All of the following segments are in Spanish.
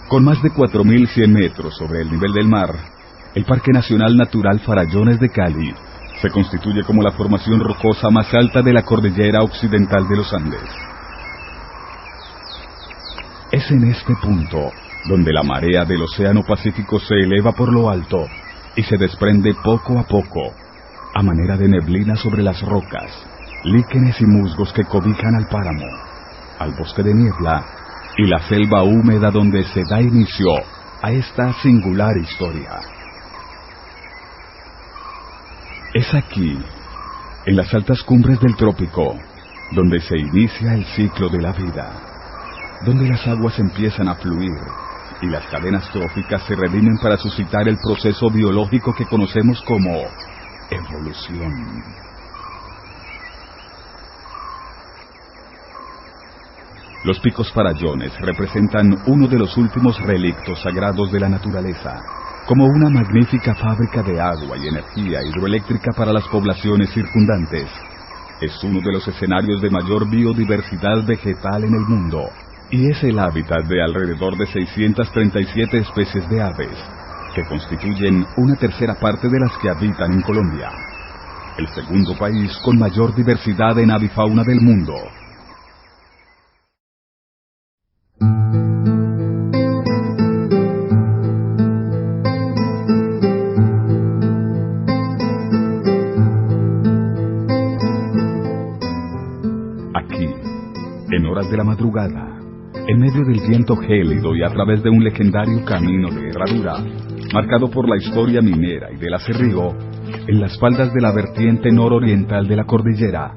Con más de 4.100 metros sobre el nivel del mar, el Parque Nacional Natural Farallones de Cali se constituye como la formación rocosa más alta de la cordillera occidental de los Andes. Es en este punto donde la marea del Océano Pacífico se eleva por lo alto y se desprende poco a poco, a manera de neblina sobre las rocas, líquenes y musgos que cobijan al páramo, al bosque de niebla y la selva húmeda donde se da inicio a esta singular historia. Es aquí, en las altas cumbres del trópico, donde se inicia el ciclo de la vida, donde las aguas empiezan a fluir y las cadenas tróficas se redimen para suscitar el proceso biológico que conocemos como evolución. Los picos Farallones representan uno de los últimos relictos sagrados de la naturaleza, como una magnífica fábrica de agua y energía hidroeléctrica para las poblaciones circundantes. Es uno de los escenarios de mayor biodiversidad vegetal en el mundo, y es el hábitat de alrededor de 637 especies de aves, que constituyen una tercera parte de las que habitan en Colombia, el segundo país con mayor diversidad en avifauna del mundo. Aquí, en horas de la madrugada, en medio del viento gélido y a través de un legendario camino de herradura, marcado por la historia minera y del acerrío, en las faldas de la vertiente nororiental de la cordillera,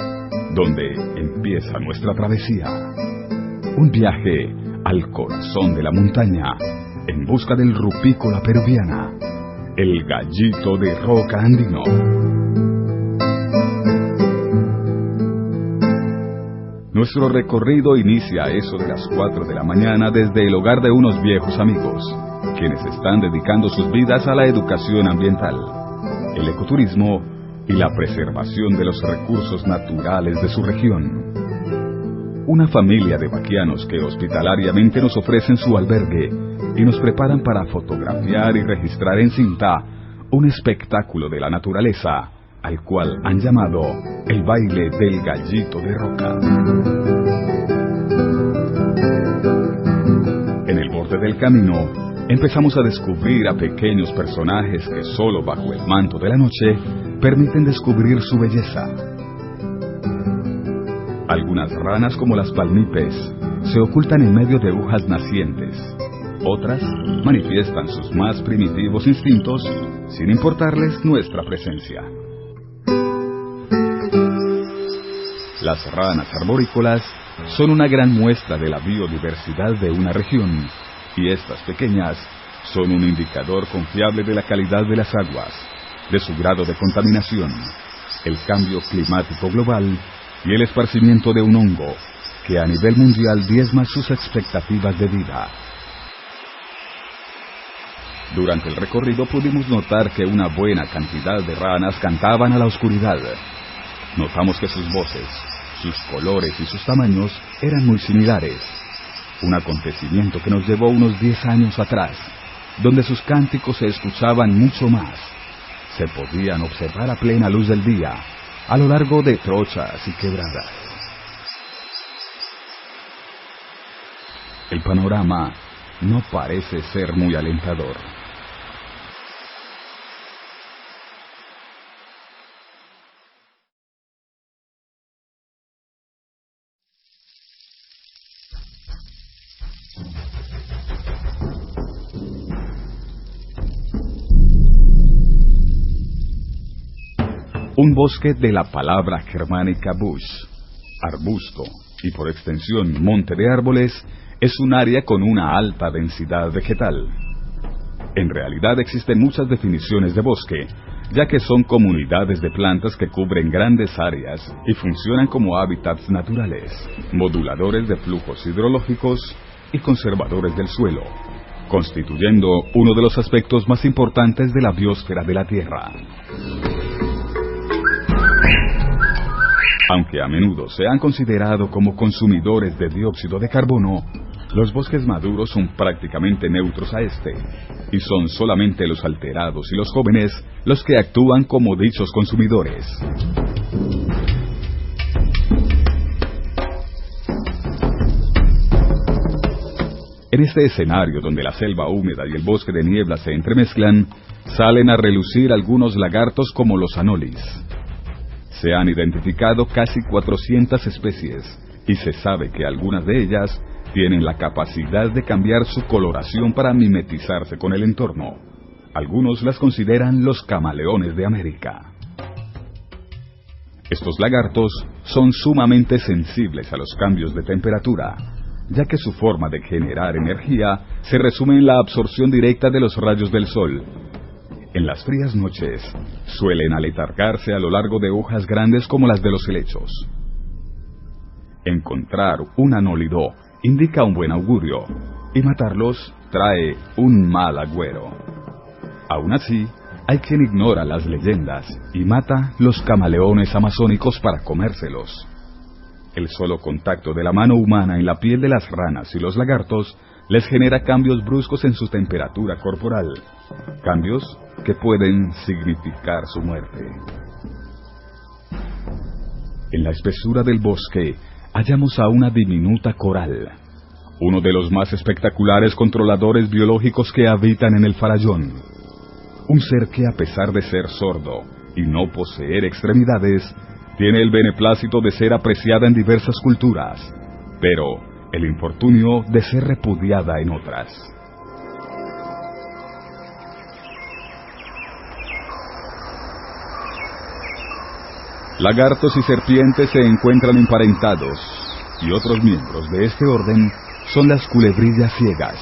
donde empieza nuestra travesía. Un viaje al corazón de la montaña, en busca del rupícola peruviana, el gallito de roca andino. Nuestro recorrido inicia a eso de las 4 de la mañana desde el hogar de unos viejos amigos, quienes están dedicando sus vidas a la educación ambiental, el ecoturismo y la preservación de los recursos naturales de su región. Una familia de vaquianos que hospitalariamente nos ofrecen su albergue y nos preparan para fotografiar y registrar en cinta un espectáculo de la naturaleza, al cual han llamado el baile del gallito de roca. En el borde del camino, empezamos a descubrir a pequeños personajes que solo bajo el manto de la noche permiten descubrir su belleza. Algunas ranas, como las palmipes, se ocultan en medio de hojas nacientes. Otras manifiestan sus más primitivos instintos sin importarles nuestra presencia. Las ranas arborícolas son una gran muestra de la biodiversidad de una región, y estas pequeñas son un indicador confiable de la calidad de las aguas, de su grado de contaminación, el cambio climático global y el esparcimiento de un hongo que a nivel mundial diezma sus expectativas de vida. Durante el recorrido pudimos notar que una buena cantidad de ranas cantaban a la oscuridad. Notamos que sus voces, sus colores y sus tamaños eran muy similares. Un acontecimiento que nos llevó unos 10 años atrás, donde sus cánticos se escuchaban mucho más. Se podían observar a plena luz del día, a lo largo de trochas y quebradas. El panorama no parece ser muy alentador. Un bosque de la palabra germánica bush, arbusto, y por extensión monte de árboles, es un área con una alta densidad vegetal. En realidad existen muchas definiciones de bosque, ya que son comunidades de plantas que cubren grandes áreas y funcionan como hábitats naturales, moduladores de flujos hidrológicos y conservadores del suelo, constituyendo uno de los aspectos más importantes de la biosfera de la Tierra. Aunque a menudo se han considerado como consumidores de dióxido de carbono, Los bosques maduros son prácticamente neutros a este, y son solamente los alterados y los jóvenes los que actúan como dichos consumidores. En este escenario donde la selva húmeda y el bosque de niebla se entremezclan, salen a relucir algunos lagartos como los anolis. Se han identificado casi 400 especies, y se sabe que algunas de ellas tienen la capacidad de cambiar su coloración para mimetizarse con el entorno. Algunos las consideran los camaleones de América. Estos lagartos son sumamente sensibles a los cambios de temperatura, ya que su forma de generar energía se resume en la absorción directa de los rayos del sol. En las frías noches, suelen aletargarse a lo largo de hojas grandes como las de los helechos. Encontrar un anólido indica un buen augurio, y matarlos trae un mal agüero. Aún así, hay quien ignora las leyendas y mata los camaleones amazónicos para comérselos. El solo contacto de la mano humana en la piel de las ranas y los lagartos les genera cambios bruscos en su temperatura corporal, cambios que pueden significar su muerte. En la espesura del bosque hallamos a una diminuta coral, uno de los más espectaculares controladores biológicos que habitan en el Farallón. Un ser que, a pesar de ser sordo y no poseer extremidades, tiene el beneplácito de ser apreciada en diversas culturas, pero el infortunio de ser repudiada en otras. Lagartos y serpientes se encuentran emparentados, y otros miembros de este orden son las culebrillas ciegas,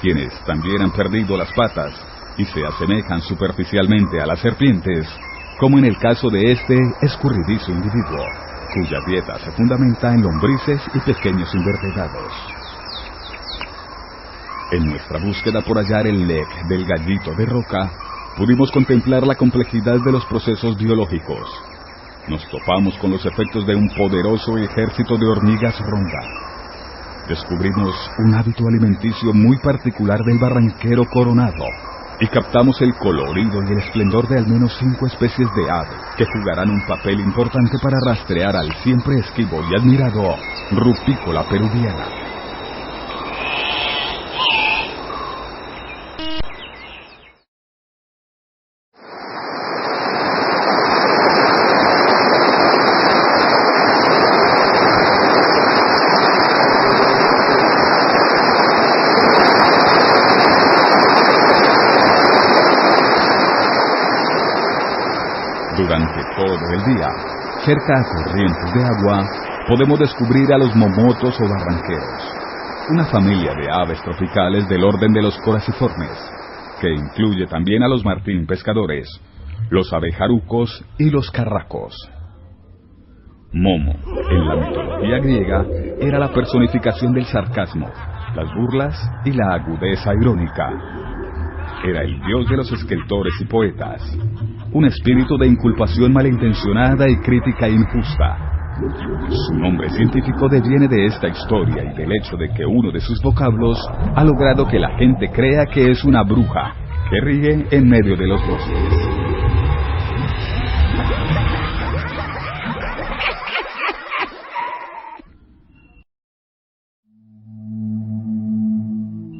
quienes también han perdido las patas y se asemejan superficialmente a las serpientes, como en el caso de este escurridizo individuo, cuya dieta se fundamenta en lombrices y pequeños invertebrados. En nuestra búsqueda por hallar el lek del gallito de roca, pudimos contemplar la complejidad de los procesos biológicos. Nos topamos con los efectos de un poderoso ejército de hormigas ronda. Descubrimos un hábito alimenticio muy particular del barranquero coronado, y captamos el colorido y el esplendor de al menos 5 especies de ave que jugarán un papel importante para rastrear al siempre esquivo y admirado rupícola peruviana. Durante todo el día, cerca a corrientes de agua, podemos descubrir a los momotos o barranqueros, una familia de aves tropicales del orden de los coraciformes, que incluye también a los martín pescadores, los abejarucos y los carracos. Momo, en la mitología griega, era la personificación del sarcasmo, las burlas y la agudeza irónica. Era el dios de los escritores y poetas, un espíritu de inculpación malintencionada y crítica injusta. Su nombre científico deviene de esta historia y del hecho de que uno de sus vocablos ha logrado que la gente crea que es una bruja que ríe en medio de los bosques.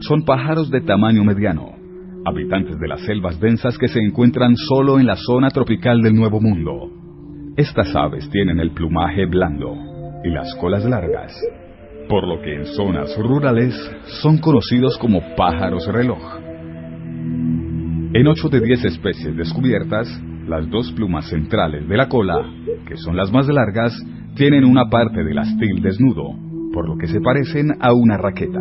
Son pájaros de tamaño mediano, habitantes de las selvas densas que se encuentran solo en la zona tropical del Nuevo Mundo. Estas aves tienen el plumaje blando y las colas largas, por lo que en zonas rurales son conocidos como pájaros reloj. En 8 de 10 especies descubiertas, las 2 plumas centrales de la cola, que son las más largas, tienen una parte del astil desnudo, por lo que se parecen a una raqueta.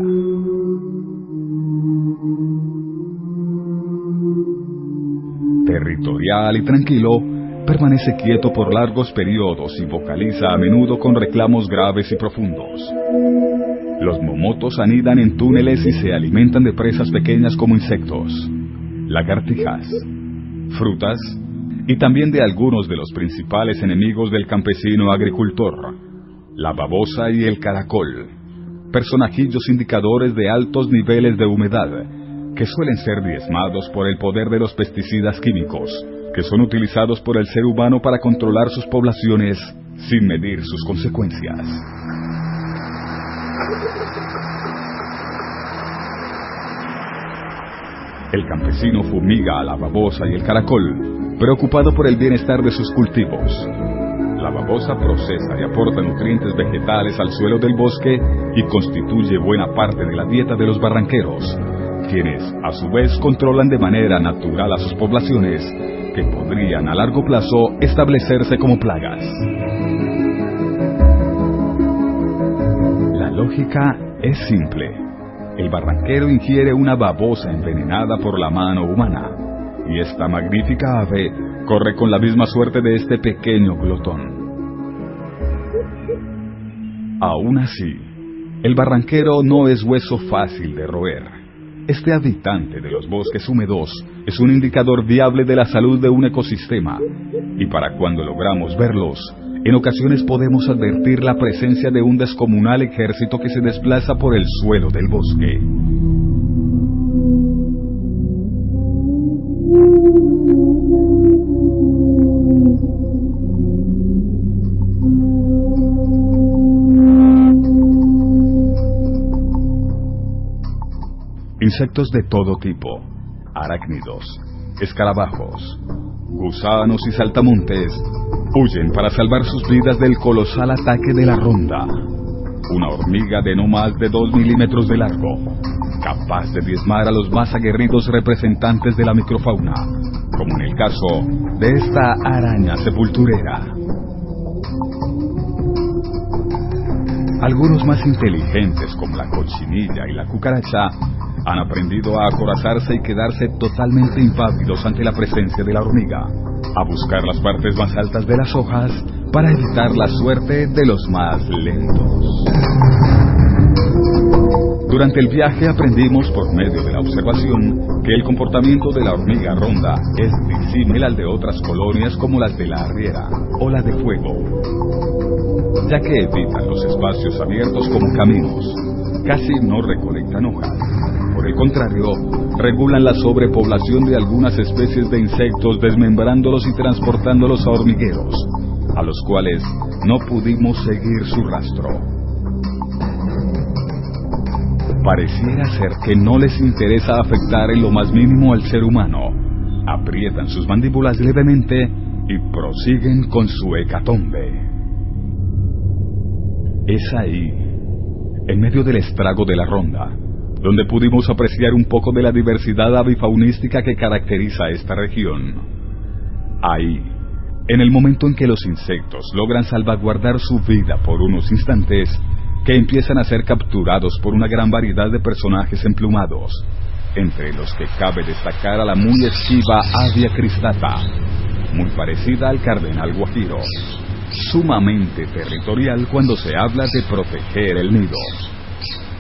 Territorial y tranquilo, permanece quieto por largos periodos y vocaliza a menudo con reclamos graves y profundos. Los momotos anidan en túneles y se alimentan de presas pequeñas como insectos, lagartijas, frutas y también de algunos de los principales enemigos del campesino agricultor, la babosa y el caracol, personajillos indicadores de altos niveles de humedad, que suelen ser diezmados por el poder de los pesticidas químicos, que son utilizados por el ser humano para controlar sus poblaciones sin medir sus consecuencias. El campesino fumiga a la babosa y el caracol, preocupado por el bienestar de sus cultivos. La babosa procesa y aporta nutrientes vegetales al suelo del bosque y constituye buena parte de la dieta de los barranqueros, quienes a su vez controlan de manera natural a sus poblaciones, que podrían a largo plazo establecerse como plagas. La lógica es simple. El barranquero ingiere una babosa envenenada por la mano humana, y esta magnífica ave corre con la misma suerte de este pequeño glotón. Aún así, el barranquero no es hueso fácil de roer. Este habitante de los bosques húmedos es un indicador viable de la salud de un ecosistema, y para cuando logramos verlos, en ocasiones podemos advertir la presencia de un descomunal ejército que se desplaza por el suelo del bosque. Insectos de todo tipo, arácnidos, escarabajos, gusanos y saltamontes huyen para salvar sus vidas del colosal ataque de la ronda, una hormiga de no más de 2 milímetros de largo, capaz de diezmar a los más aguerridos representantes de la microfauna, como en el caso de esta araña sepulturera. Algunos más inteligentes, como la cochinilla y la cucaracha, han aprendido a acorazarse y quedarse totalmente impávidos ante la presencia de la hormiga, a buscar las partes más altas de las hojas para evitar la suerte de los más lentos. Durante el viaje aprendimos por medio de la observación que el comportamiento de la hormiga ronda es disímil al de otras colonias como las de la arriera o la de fuego, ya que evitan los espacios abiertos como caminos, casi no recolectan hojas. Por el contrario, regulan la sobrepoblación de algunas especies de insectos, desmembrándolos y transportándolos a hormigueros, a los cuales no pudimos seguir su rastro. Pareciera ser que no les interesa afectar en lo más mínimo al ser humano. Aprietan sus mandíbulas levemente y prosiguen con su hecatombe. Es ahí, en medio del estrago de la ronda, donde pudimos apreciar un poco de la diversidad avifaunística que caracteriza a esta región. Ahí, en el momento en que los insectos logran salvaguardar su vida por unos instantes, que empiezan a ser capturados por una gran variedad de personajes emplumados, entre los que cabe destacar a la muy esquiva Avia cristata, muy parecida al cardenal guajiro, sumamente territorial cuando se habla de proteger el nido.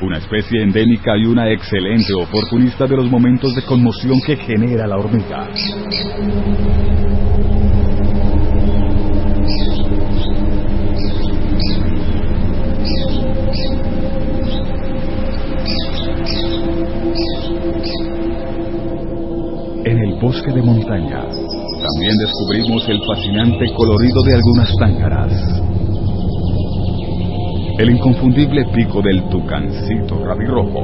Una especie endémica y una excelente oportunista de los momentos de conmoción que genera la hormiga. En el bosque de montaña, también descubrimos el fascinante colorido de algunas tángaras. El inconfundible pico del tucancito rabirrojo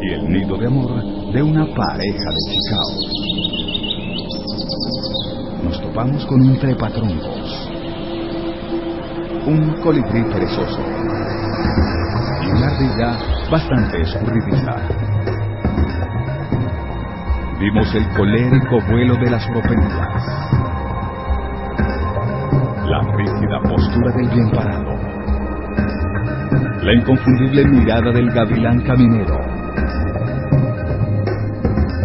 y el nido de amor de una pareja de chicaos. Nos topamos con un trepatroncos, un colibrí perezoso y una ardilla bastante escurridiza. Vimos el colérico vuelo de las propensas, la rígida postura del bien parado, la inconfundible mirada del gavilán caminero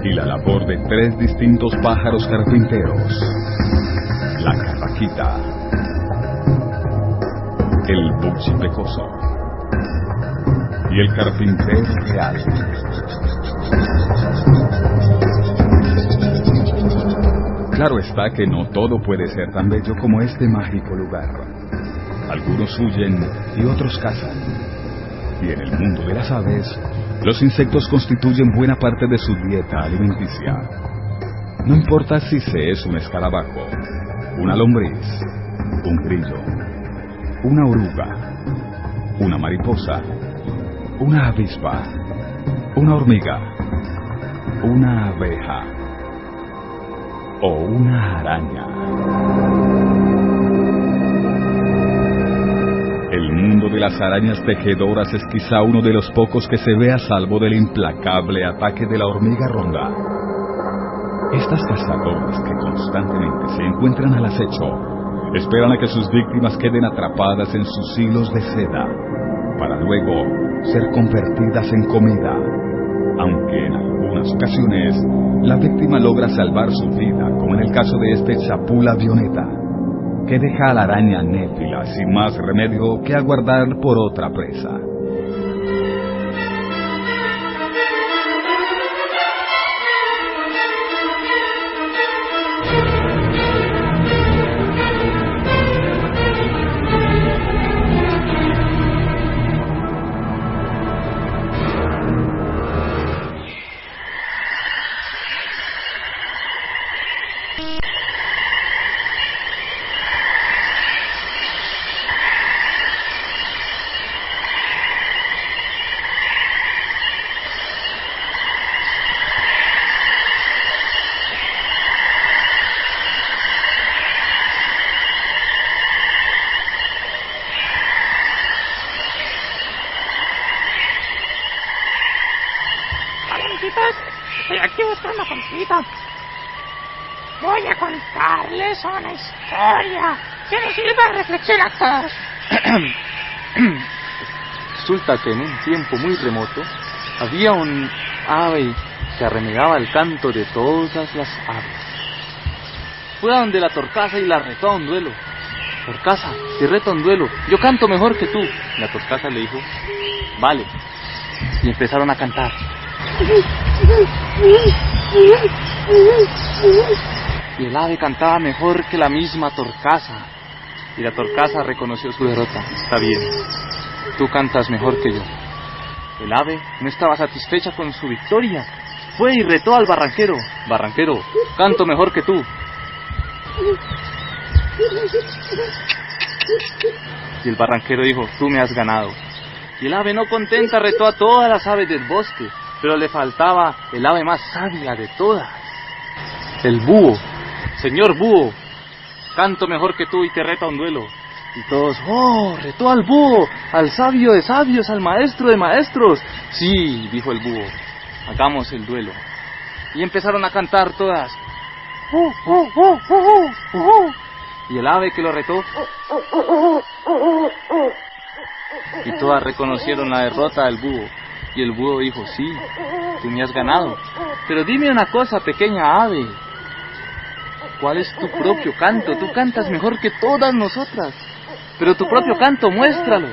y la labor de 3 distintos pájaros carpinteros: la carraquita, el buchipecoso y el carpintero real. Claro está que no todo puede ser tan bello como este mágico lugar. Algunos huyen y otros cazan. Y en el mundo de las aves, los insectos constituyen buena parte de su dieta alimenticia. No importa si se es un escarabajo, una lombriz, un grillo, una oruga, una mariposa, una avispa, una hormiga, una abeja o una araña. El mundo de las arañas tejedoras es quizá uno de los pocos que se ve a salvo del implacable ataque de la hormiga ronda. Estas cazadoras que constantemente se encuentran al acecho esperan a que sus víctimas queden atrapadas en sus hilos de seda para luego ser convertidas en comida, aunque en algunas ocasiones la víctima logra salvar su vida, como en el caso de este Chapula violeta, que deja a la araña néfila sin más remedio que aguardar por otra presa. Estoy aquí buscando compita. Voy a contarles una historia que nos sirva a reflexionar todos. Resulta que en un tiempo muy remoto había un ave que arremedaba el canto de todas las aves. Fue a donde la torcaza y la retó a un duelo. Torcaza, te reto a un duelo, yo canto mejor que tú. La torcaza le dijo, vale. Y empezaron a cantar. Y el ave cantaba mejor que la misma torcaza. Y la torcaza reconoció su derrota. Está bien, tú cantas mejor que yo. El ave no estaba satisfecha con su victoria. Fue y retó al barranquero. Barranquero, canto mejor que tú. Y el barranquero dijo, tú me has ganado. Y el ave no contenta retó a todas las aves del bosque, pero le faltaba el ave más sabia de todas, el búho. Señor búho, canto mejor que tú y te reto a un duelo. Y todos, oh, retó al búho, al sabio de sabios, al maestro de maestros. Sí, dijo el búho, hagamos el duelo. Y empezaron a cantar todas. Y el ave que lo retó, y todas reconocieron la derrota del búho. Y el búho dijo, sí, tú me has ganado, pero dime una cosa, pequeña ave, ¿cuál es tu propio canto? Tú cantas mejor que todas nosotras, pero tu propio canto, muéstralo.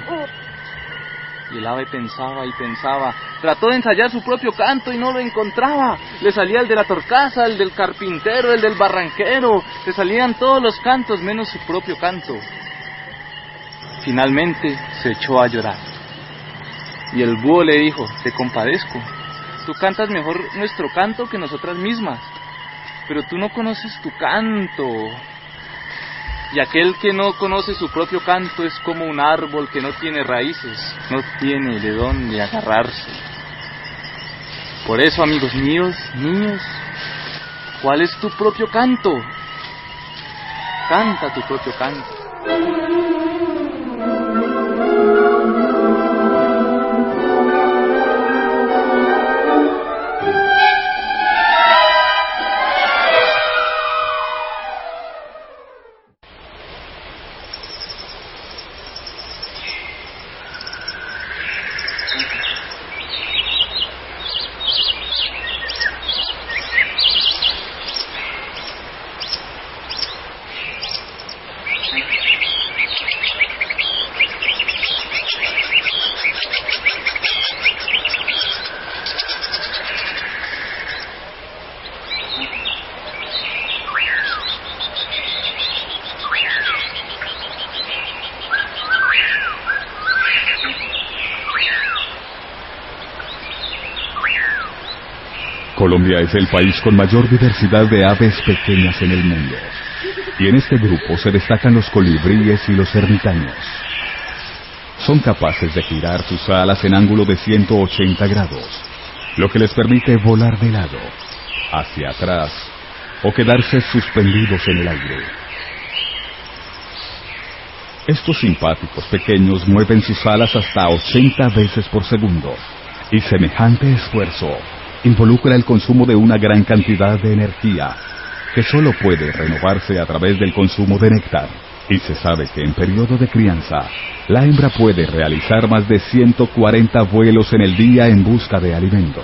Y el ave pensaba y pensaba, trató de ensayar su propio canto y no lo encontraba. Le salía el de la torcaza, el del carpintero, el del barranquero, le salían todos los cantos menos su propio canto. Finalmente se echó a llorar. Y el búho le dijo, te compadezco, tú cantas mejor nuestro canto que nosotras mismas, pero tú no conoces tu canto. Y aquel que no conoce su propio canto es como un árbol que no tiene raíces, no tiene de dónde agarrarse. Por eso, amigos míos, niños, ¿cuál es tu propio canto? Canta tu propio canto. Colombia es el país con mayor diversidad de aves pequeñas en el mundo, y en este grupo se destacan los colibríes y los ermitaños. Son capaces de girar sus alas en ángulo de 180 grados, lo que les permite volar de lado, hacia atrás, o quedarse suspendidos en el aire. Estos simpáticos pequeños mueven sus alas hasta 80 veces por segundo, y semejante esfuerzo involucra el consumo de una gran cantidad de energía, que solo puede renovarse a través del consumo de néctar, y se sabe que en periodo de crianza, la hembra puede realizar más de 140 vuelos en el día en busca de alimento.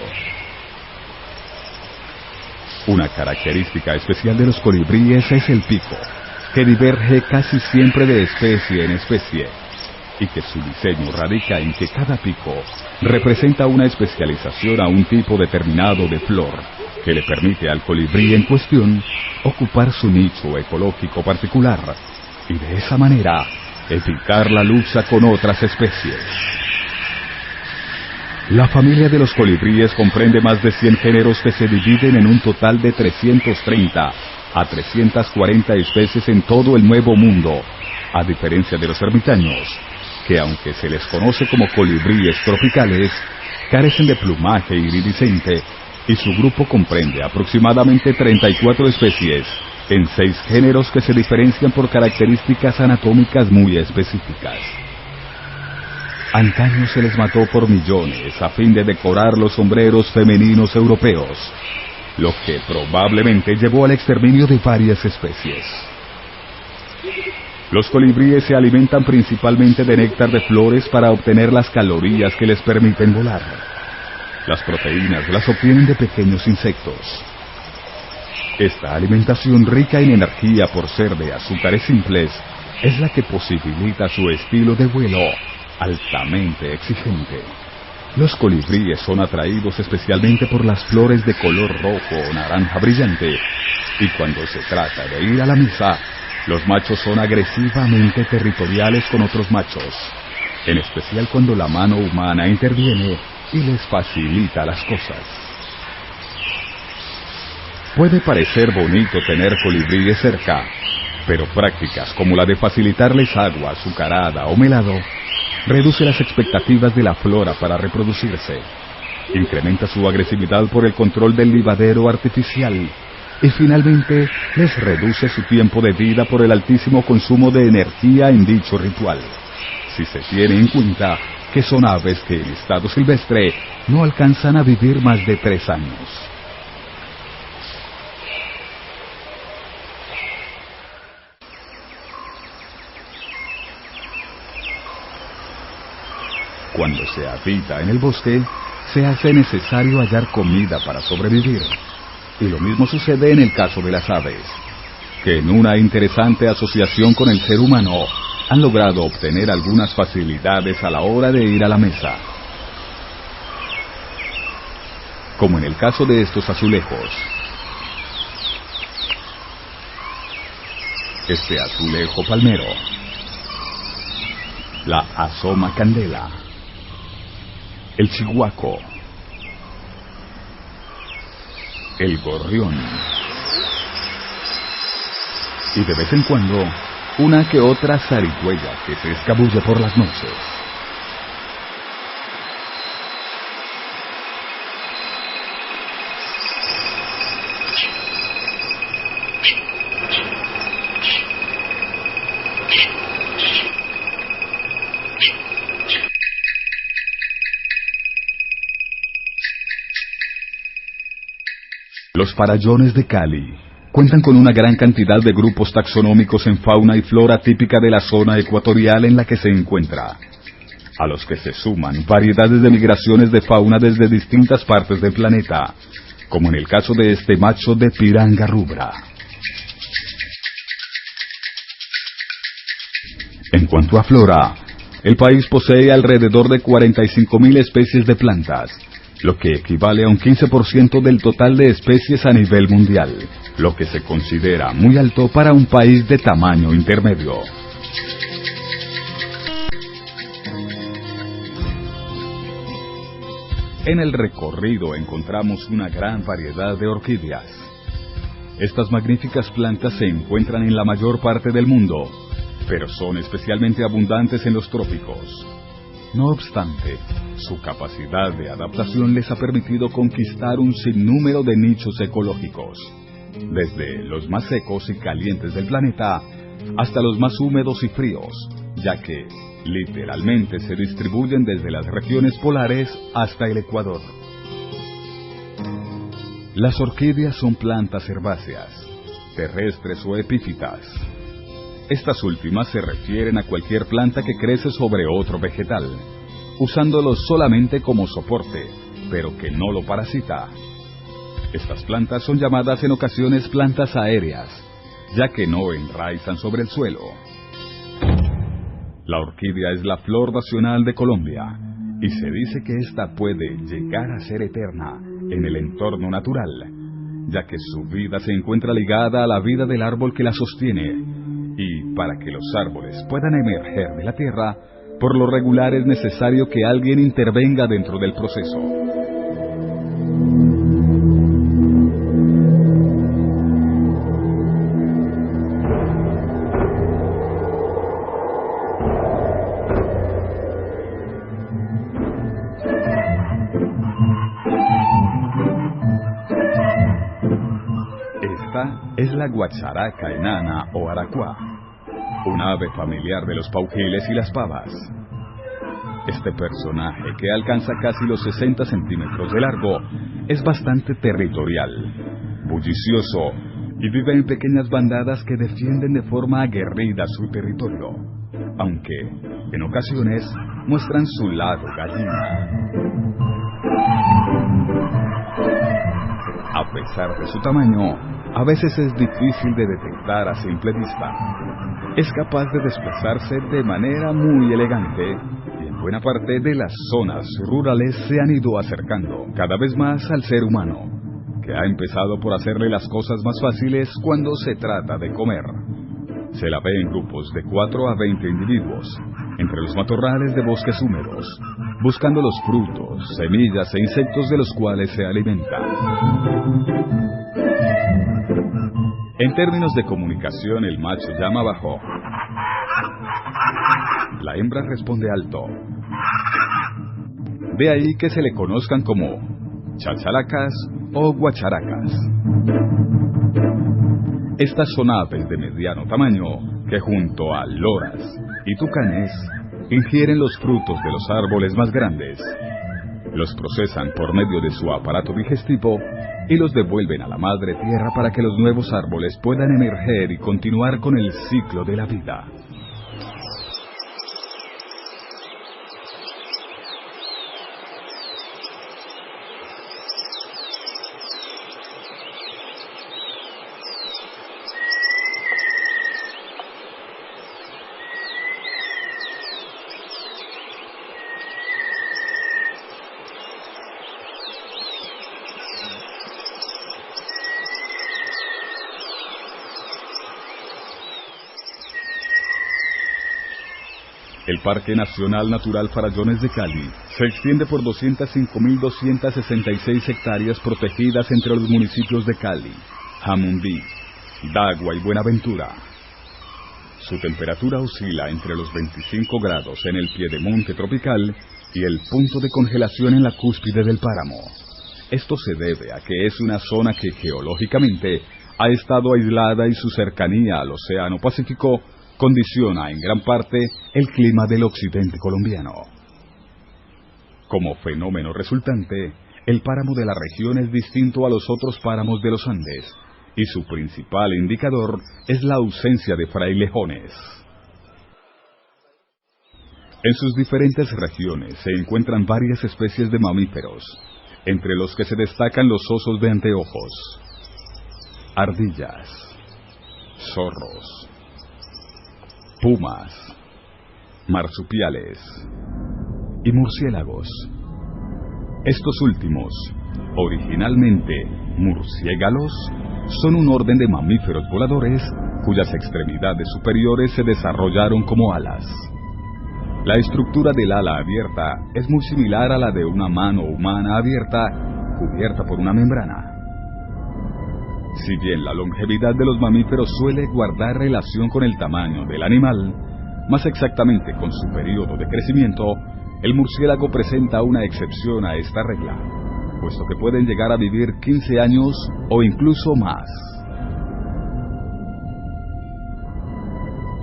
Una característica especial de los colibríes es el pico, que diverge casi siempre de especie en especie, y que su diseño radica en que cada pico representa una especialización a un tipo determinado de flor, que le permite al colibrí en cuestión ocupar su nicho ecológico particular, y de esa manera evitar la lucha con otras especies. La familia de los colibríes comprende más de 100 géneros que se dividen en un total de 330 a 340 especies en todo el Nuevo Mundo, a diferencia de los ermitaños, que aunque se les conoce como colibríes tropicales, carecen de plumaje iridiscente, y su grupo comprende aproximadamente 34 especies, en 6 géneros que se diferencian por características anatómicas muy específicas. Antaño se les mató por millones a fin de decorar los sombreros femeninos europeos, lo que probablemente llevó al exterminio de varias especies. Los colibríes se alimentan principalmente de néctar de flores para obtener las calorías que les permiten volar. Las proteínas las obtienen de pequeños insectos. Esta alimentación rica en energía por ser de azúcares simples es la que posibilita su estilo de vuelo altamente exigente. Los colibríes son atraídos especialmente por las flores de color rojo o naranja brillante, y cuando se trata de ir a la mesa, los machos son agresivamente territoriales con otros machos, en especial cuando la mano humana interviene y les facilita las cosas. Puede parecer bonito tener colibríes cerca, pero prácticas como la de facilitarles agua azucarada o melado reduce las expectativas de la flora para reproducirse, incrementa su agresividad por el control del libadero artificial y finalmente les reduce su tiempo de vida por el altísimo consumo de energía en dicho ritual, si se tiene en cuenta que son aves que en estado silvestre no alcanzan a vivir más de 3 años. Cuando se habita en el bosque, se hace necesario hallar comida para sobrevivir. Y lo mismo sucede en el caso de las aves, que en una interesante asociación con el ser humano, han logrado obtener algunas facilidades a la hora de ir a la mesa. Como en el caso de estos azulejos. Este azulejo palmero, la asoma candela, el chihuaco, el gorrión, y de vez en cuando una que otra zarigüeya que se escabulle por las noches. Los farallones de Cali cuentan con una gran cantidad de grupos taxonómicos en fauna y flora típica de la zona ecuatorial en la que se encuentra, a los que se suman variedades de migraciones de fauna desde distintas partes del planeta, como en el caso de este macho de piranga rubra. En cuanto a flora, el país posee alrededor de 45.000 especies de plantas, lo que equivale a un 15% del total de especies a nivel mundial, lo que se considera muy alto para un país de tamaño intermedio. En el recorrido encontramos una gran variedad de orquídeas. Estas magníficas plantas se encuentran en la mayor parte del mundo, pero son especialmente abundantes en los trópicos. No obstante, su capacidad de adaptación les ha permitido conquistar un sinnúmero de nichos ecológicos, desde los más secos y calientes del planeta hasta los más húmedos y fríos, ya que literalmente se distribuyen desde las regiones polares hasta el Ecuador. Las orquídeas son plantas herbáceas, terrestres o epífitas. Estas últimas se refieren a cualquier planta que crece sobre otro vegetal, usándolo solamente como soporte, pero que no lo parasita. Estas plantas son llamadas en ocasiones plantas aéreas, ya que no enraizan sobre el suelo. La orquídea es la flor nacional de Colombia, y se dice que ésta puede llegar a ser eterna en el entorno natural, ya que su vida se encuentra ligada a la vida del árbol que la sostiene, y para que los árboles puedan emerger de la tierra, por lo regular es necesario que alguien intervenga dentro del proceso. Esta es la guacharaca enana o aracuá, una ave familiar de los paujiles y las pavas. Este personaje, que alcanza casi los 60 centímetros de largo, es bastante territorial, bullicioso y vive en pequeñas bandadas que defienden de forma aguerrida su territorio, aunque en ocasiones muestran su lado gallina. A pesar de su tamaño, a veces es difícil de detectar a simple vista. Es capaz de desplazarse de manera muy elegante y en buena parte de las zonas rurales se han ido acercando cada vez más al ser humano, que ha empezado por hacerle las cosas más fáciles cuando se trata de comer. Se la ve en grupos de 4 a 20 individuos, entre los matorrales de bosques húmedos, buscando los frutos, semillas e insectos de los cuales se alimenta. En términos de comunicación, el macho llama bajo. La hembra responde alto. De ahí que se le conozcan como chachalacas o guacharacas. Estas son aves de mediano tamaño que junto a loras y tucanes ingieren los frutos de los árboles más grandes, los procesan por medio de su aparato digestivo y los devuelven a la madre tierra para que los nuevos árboles puedan emerger y continuar con el ciclo de la vida. El Parque Nacional Natural Farallones de Cali se extiende por 205.266 hectáreas protegidas entre los municipios de Cali, Jamundí, Dagua y Buenaventura. Su temperatura oscila entre los 25 grados en el piedemonte tropical y el punto de congelación en la cúspide del páramo. Esto se debe a que es una zona que geológicamente ha estado aislada y su cercanía al Océano Pacífico condiciona en gran parte el clima del occidente colombiano. Como fenómeno resultante, el páramo de la región es distinto a los otros páramos de los Andes, y su principal indicador es la ausencia de frailejones. En sus diferentes regiones se encuentran varias especies de mamíferos, entre los que se destacan los osos de anteojos, ardillas, zorros, pumas, marsupiales y murciélagos. Estos últimos, originalmente murciélagos, son un orden de mamíferos voladores cuyas extremidades superiores se desarrollaron como alas. La estructura del ala abierta es muy similar a la de una mano humana abierta, cubierta por una membrana. Si bien la longevidad de los mamíferos suele guardar relación con el tamaño del animal, más exactamente con su periodo de crecimiento, el murciélago presenta una excepción a esta regla, puesto que pueden llegar a vivir 15 años o incluso más.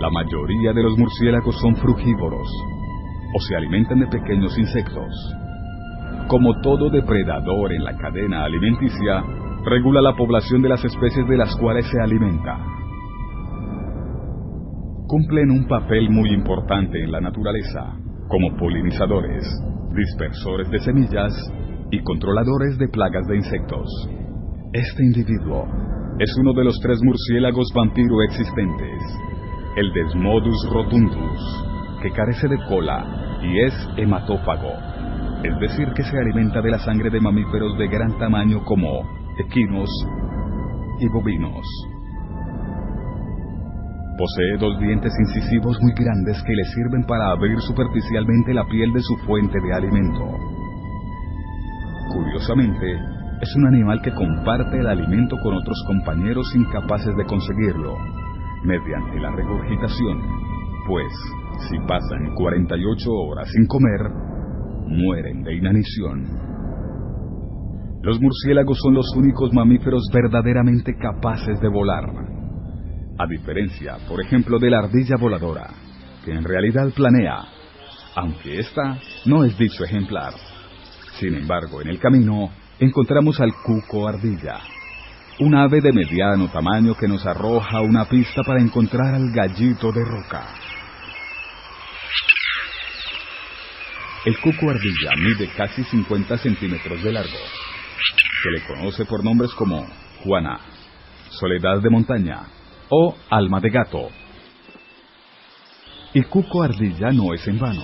La mayoría de los murciélagos son frugívoros, o se alimentan de pequeños insectos. Como todo depredador en la cadena alimenticia, regula la población de las especies de las cuales se alimenta. Cumplen un papel muy importante en la naturaleza, como polinizadores, dispersores de semillas y controladores de plagas de insectos. Este individuo es uno de los 3 murciélagos vampiro existentes, el Desmodus rotundus, que carece de cola y es hematófago, es decir que se alimenta de la sangre de mamíferos de gran tamaño como equinos y bovinos. Posee 2 dientes incisivos muy grandes que le sirven para abrir superficialmente la piel de su fuente de alimento. Curiosamente, es un animal que comparte el alimento con otros compañeros incapaces de conseguirlo, mediante la regurgitación, pues si pasan 48 horas sin comer, mueren de inanición. Los murciélagos son los únicos mamíferos verdaderamente capaces de volar, a diferencia, por ejemplo, de la ardilla voladora, que en realidad planea, aunque esta no es dicho ejemplar. Sin embargo, en el camino encontramos al cuco ardilla, un ave de mediano tamaño que nos arroja una pista para encontrar al gallito de roca. El cuco ardilla mide casi 50 centímetros de largo. Se le conoce por nombres como Juana, Soledad de Montaña o Alma de Gato. Y cuco ardilla no es en vano.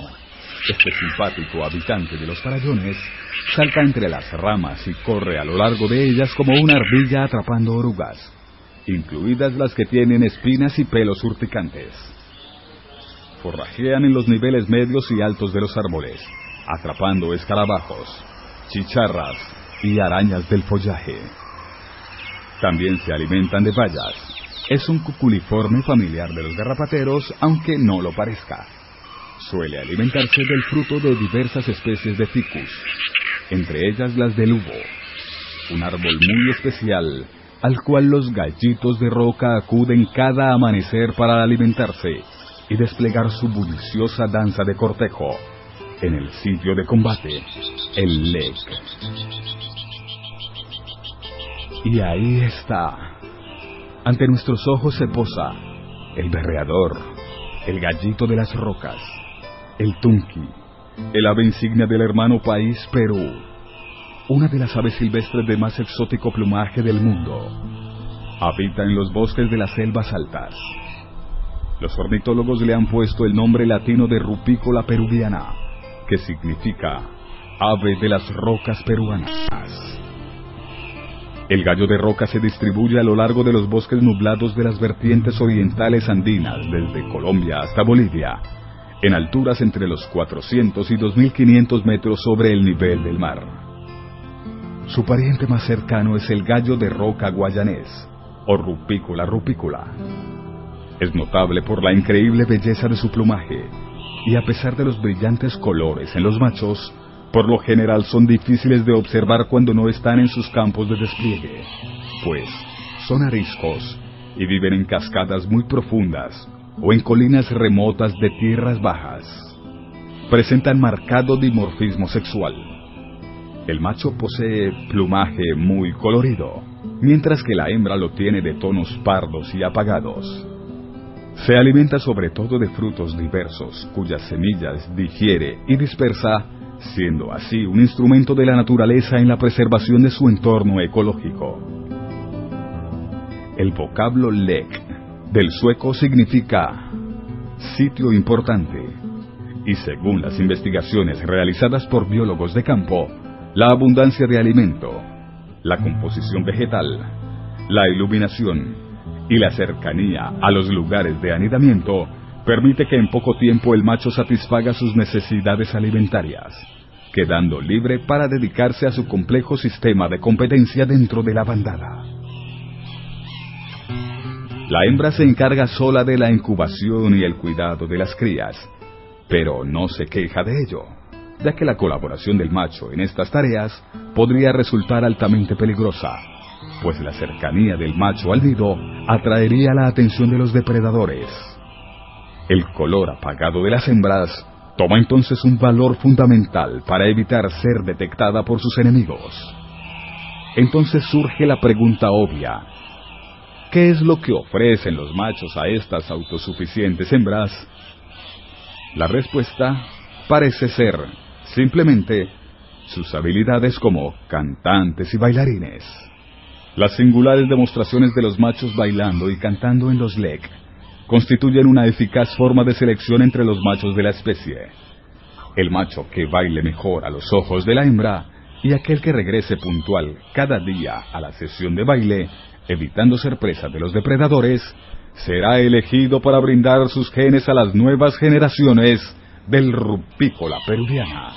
Este simpático habitante de los farallones salta entre las ramas y corre a lo largo de ellas como una ardilla atrapando orugas, incluidas las que tienen espinas y pelos urticantes. Forrajean en los niveles medios y altos de los árboles, atrapando escarabajos, chicharras y arañas del follaje. También se alimentan de bayas. Es un cuculiforme familiar de los garrapateros, aunque no lo parezca. Suele alimentarse del fruto de diversas especies de ficus, entre ellas las del hubo, un árbol muy especial al cual los gallitos de roca acuden cada amanecer para alimentarse y desplegar su bulliciosa danza de cortejo en el sitio de combate, el lek. Y ahí está. Ante nuestros ojos se posa el berreador, el gallito de las rocas, el tunqui, el ave insignia del hermano país Perú, una de las aves silvestres de más exótico plumaje del mundo. Habita en los bosques de las selvas altas. Los ornitólogos le han puesto el nombre latino de Rupicola peruviana, que significa ave de las rocas peruanas. El gallo de roca se distribuye a lo largo de los bosques nublados de las vertientes orientales andinas, desde Colombia hasta Bolivia, en alturas entre los 400 y 2500 metros sobre el nivel del mar. Su pariente más cercano es el gallo de roca guayanés, o Rupicola rupicola. Es notable por la increíble belleza de su plumaje, y a pesar de los brillantes colores en los machos, por lo general son difíciles de observar cuando no están en sus campos de despliegue, pues son ariscos y viven en cascadas muy profundas o en colinas remotas de tierras bajas. Presentan marcado dimorfismo sexual. El macho posee plumaje muy colorido, mientras que la hembra lo tiene de tonos pardos y apagados. Se alimenta sobre todo de frutos diversos, cuyas semillas digiere y dispersa, siendo así un instrumento de la naturaleza en la preservación de su entorno ecológico. El vocablo lek del sueco significa sitio importante, y según las investigaciones realizadas por biólogos de campo, la abundancia de alimento, la composición vegetal, la iluminación y la cercanía a los lugares de anidamiento permite que en poco tiempo el macho satisfaga sus necesidades alimentarias, quedando libre para dedicarse a su complejo sistema de competencia dentro de la bandada. La hembra se encarga sola de la incubación y el cuidado de las crías, pero no se queja de ello, ya que la colaboración del macho en estas tareas podría resultar altamente peligrosa, pues la cercanía del macho al nido atraería la atención de los depredadores. El color apagado de las hembras toma entonces un valor fundamental para evitar ser detectada por sus enemigos. Entonces surge la pregunta obvia: ¿qué es lo que ofrecen los machos a estas autosuficientes hembras? La respuesta parece ser, simplemente, sus habilidades como cantantes y bailarines. Las singulares demostraciones de los machos bailando y cantando en los lek constituyen una eficaz forma de selección entre los machos de la especie. El macho que baile mejor a los ojos de la hembra y aquel que regrese puntual cada día a la sesión de baile, evitando ser presa de los depredadores, será elegido para brindar sus genes a las nuevas generaciones del rupícola peruviana.